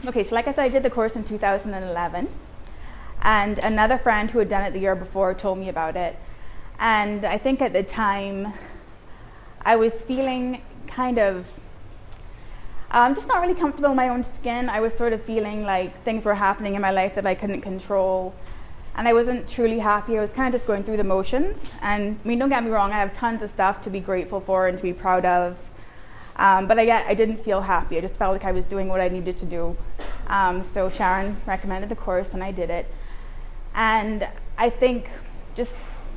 Okay, so like I said, I did the course in 2011, and another friend who had done it the year before told me about it. And I think at the time, I was feeling kind of just not really comfortable in my own skin. I was sort of feeling like things were happening in my life that I couldn't control, and I wasn't truly happy. I was kind of just going through the motions. And I mean, don't get me wrong, I have tons of stuff to be grateful for and to be proud of. But I didn't feel happy. I just felt like I was doing what I needed to do. So Sharon recommended the course, and I did it. And I think, just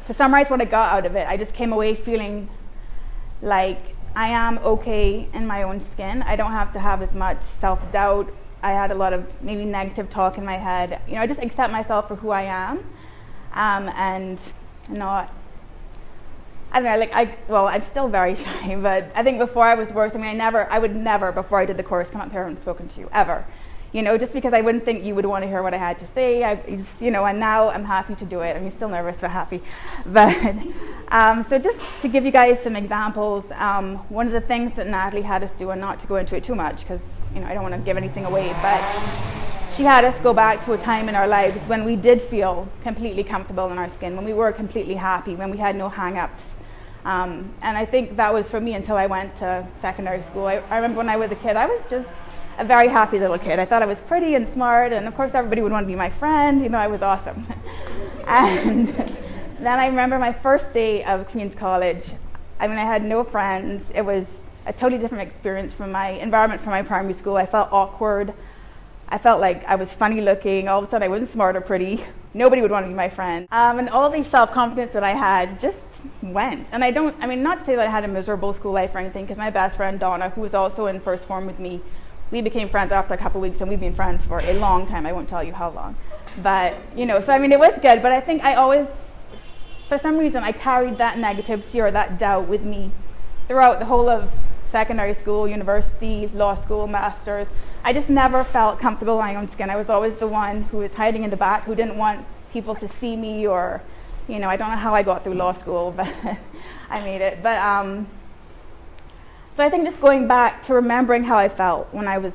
to summarize what I got out of it, I just came away feeling like I am okay in my own skin. I don't have to have as much self-doubt. I had a lot of maybe negative talk in my head. You know, I just accept myself for who I am, and not. I don't know, I'm still very shy, but I think before I was worse. I mean, I would never, before I did the course, come up here and spoken to you, ever. You know, just because I wouldn't think you would want to hear what I had to say. You know, and now I'm happy to do it. I mean, still nervous, but happy. But, so just to give you guys some examples, one of the things that Natalie had us do, and not to go into it too much, because, you know, I don't want to give anything away, but she had us go back to a time in our lives when we did feel completely comfortable in our skin, when we were completely happy, when we had no hang-ups. And I think that was for me until I went to secondary school. I remember when I was a kid, I was just a very happy little kid. I thought I was pretty and smart, and of course everybody would want to be my friend. You know, I was awesome. And then I remember my first day of Queen's College. I mean, I had no friends. It was a totally different experience from my environment from my primary school. I felt awkward. I felt like I was funny looking. All of a sudden I wasn't smart or pretty. Nobody would want to be my friend. And all the self-confidence that I had just went. And I mean, not to say that I had a miserable school life or anything, because my best friend Donna, who was also in first form with me, we became friends after a couple of weeks, and we've been friends for a long time. I won't tell you how long. But, you know, so I mean, it was good, but I think I always, for some reason, I carried that negativity or that doubt with me throughout the whole of secondary school, university, law school, masters. I just never felt comfortable in my own skin. I was always the one who was hiding in the back, who didn't want people to see me, or, you know, I don't know how I got through law school, but I made it. But so I think just going back to remembering how I felt when I was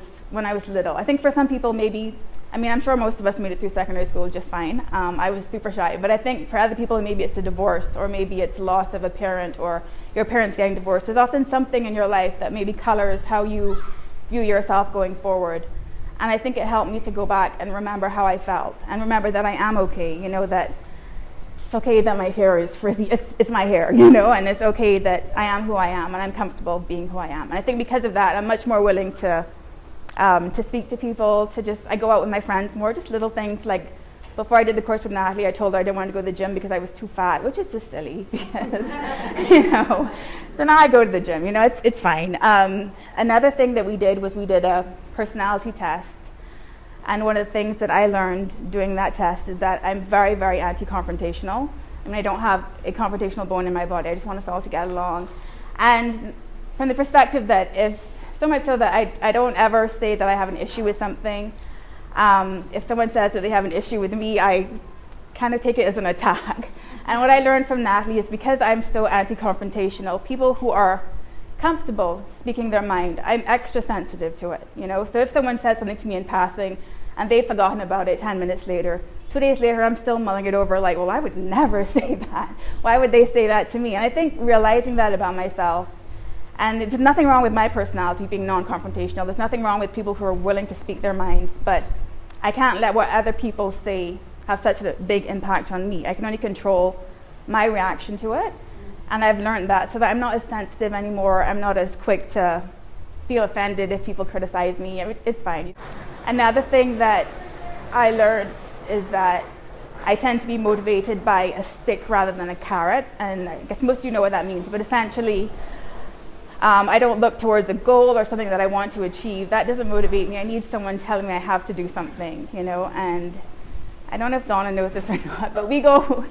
little. I think for some people maybe, I mean, I'm sure most of us made it through secondary school just fine. I was super shy, but I think for other people maybe it's a divorce, or maybe it's loss of a parent, or your parents getting divorced. There's often something in your life that maybe colors how you view yourself going forward. And I think it helped me to go back and remember how I felt, and remember that I am okay, you know, that it's okay that my hair is frizzy, it's my hair, you know, and it's okay that I am who I am, and I'm comfortable being who I am. And I think because of that, I'm much more willing to speak to people, I go out with my friends more, just little things like, before I did the course with Natalie, I told her I didn't want to go to the gym because I was too fat, which is just silly, because, you know, so now I go to the gym, you know, it's fine. Another thing that we did was we did a personality test, and one of the things that I learned doing that test is that I'm very, very anti-confrontational. I mean, I don't have a confrontational bone in my body, I just want us all to get along. And from the perspective that so much so that I don't ever say that I have an issue with something. If someone says that they have an issue with me, I kind of take it as an attack. And what I learned from Natalie is, because I'm so anti-confrontational, people who are comfortable speaking their mind, I'm extra sensitive to it, you know. So if someone says something to me in passing and they've forgotten about it 10 minutes later, 2 days later I'm still mulling it over like, well, I would never say that. Why would they say that to me? And I think realizing that about myself, and there's nothing wrong with my personality being non-confrontational. There's nothing wrong with people who are willing to speak their minds, but I can't let what other people say have such a big impact on me. I can only control my reaction to it, and I've learned that, so that I'm not as sensitive anymore. I'm not as quick to feel offended if people criticize me. It's fine. Another thing that I learned is that I tend to be motivated by a stick rather than a carrot, and I guess most of you know what that means, but essentially, I don't look towards a goal or something that I want to achieve. That doesn't motivate me. I need someone telling me I have to do something, you know. And I don't know if Donna knows this or not, but we go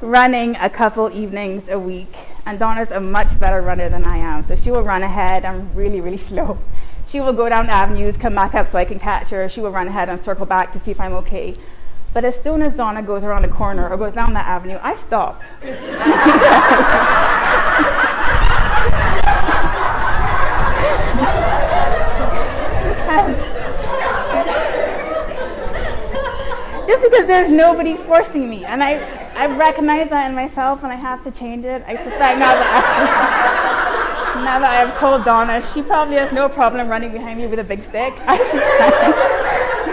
running a couple evenings a week, and Donna's a much better runner than I am. So she will run ahead. I'm really, really slow. She will go down avenues, come back up so I can catch her. She will run ahead and circle back to see if I'm okay. But as soon as Donna goes around a corner or goes down that avenue, I stop. because there's nobody forcing me. And I recognize that in myself, and I have to change it. I suspect now that I've told Donna, she probably has no problem running behind me with a big stick. I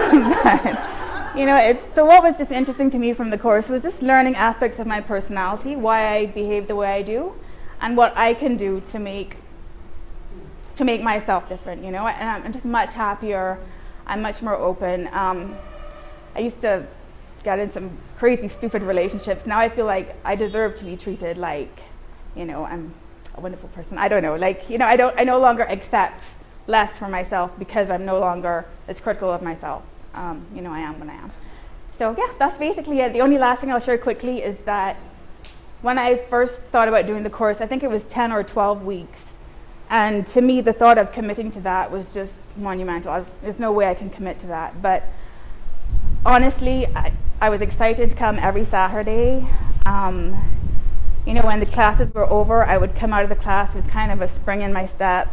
suspect. But, you know, so what was just interesting to me from the course was just learning aspects of my personality, why I behave the way I do, and what I can do to make myself different, you know. And I'm just much happier. I'm much more open. I used to get in some crazy, stupid relationships. Now I feel like I deserve to be treated like, you know, I'm a wonderful person. I don't know, like, you know, I no longer accept less for myself because I'm no longer as critical of myself. You know, I am when I am. So yeah, that's basically it. The only last thing I'll share quickly is that when I first thought about doing the course, I think it was 10 or 12 weeks. And to me, the thought of committing to that was just monumental. There's no way I can commit to that. But honestly, I was excited to come every Saturday. You know, when the classes were over, I would come out of the class with kind of a spring in my step.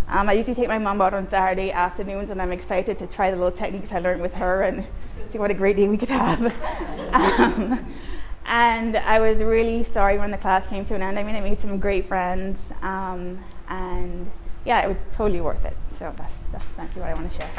I usually take my mom out on Saturday afternoons, and I'm excited to try the little techniques I learned with her and see what a great day we could have. And I was really sorry when the class came to an end. I mean, I made some great friends, and yeah, it was totally worth it. So that's essentially what I want to share.